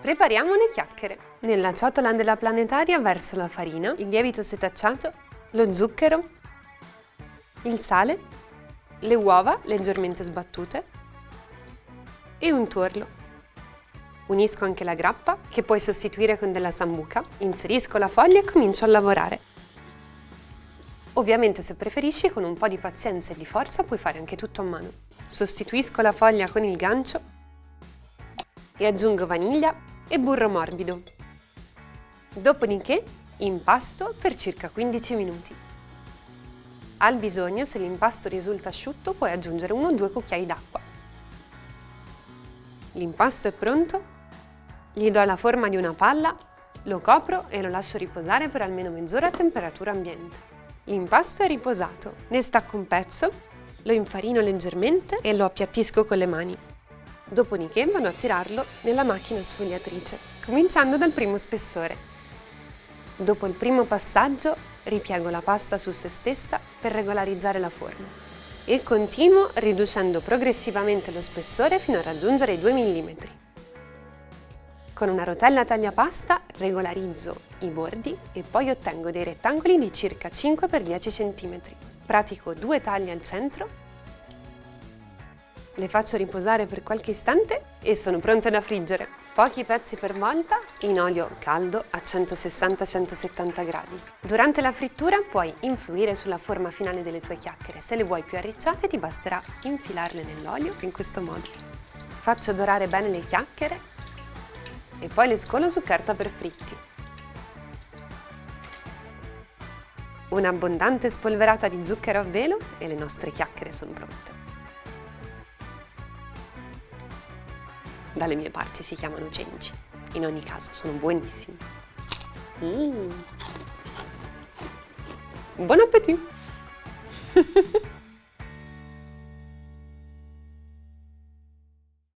Prepariamo le chiacchiere. Nella ciotola della planetaria verso la farina, il lievito setacciato, lo zucchero, il sale, le uova leggermente sbattute e un tuorlo. Unisco anche la grappa, che puoi sostituire con della sambuca, inserisco la foglia e comincio a lavorare. Ovviamente, se preferisci, con un po' di pazienza e di forza puoi fare anche tutto a mano. Sostituisco la foglia con il gancio e aggiungo vaniglia e burro morbido. Dopodiché impasto per circa 15 minuti. Al bisogno, se l'impasto risulta asciutto, puoi aggiungere 1 o 2 cucchiai d'acqua. L'impasto è pronto, gli do la forma di una palla, lo copro e lo lascio riposare per almeno mezz'ora a temperatura ambiente. L'impasto è riposato, ne stacco un pezzo, lo infarino leggermente e lo appiattisco con le mani. Dopodiché vado a tirarlo nella macchina sfogliatrice, cominciando dal primo spessore. Dopo il primo passaggio, ripiego la pasta su se stessa per regolarizzare la forma e continuo riducendo progressivamente lo spessore fino a raggiungere i 2 mm. Con una rotella tagliapasta regolarizzo i bordi e poi ottengo dei rettangoli di circa 5x10 cm. Pratico 2 tagli al centro. Le faccio riposare per qualche istante e sono pronte da friggere. Pochi pezzi per volta, in olio caldo a 160-170 gradi. Durante la frittura puoi influire sulla forma finale delle tue chiacchiere. Se le vuoi più arricciate ti basterà infilarle nell'olio in questo modo. Faccio dorare bene le chiacchiere e poi le scolo su carta per fritti. Un'abbondante spolverata di zucchero a velo e le nostre chiacchiere sono pronte. Dalle mie parti si chiamano cenci. In ogni caso, sono buonissimi. Buon appetito!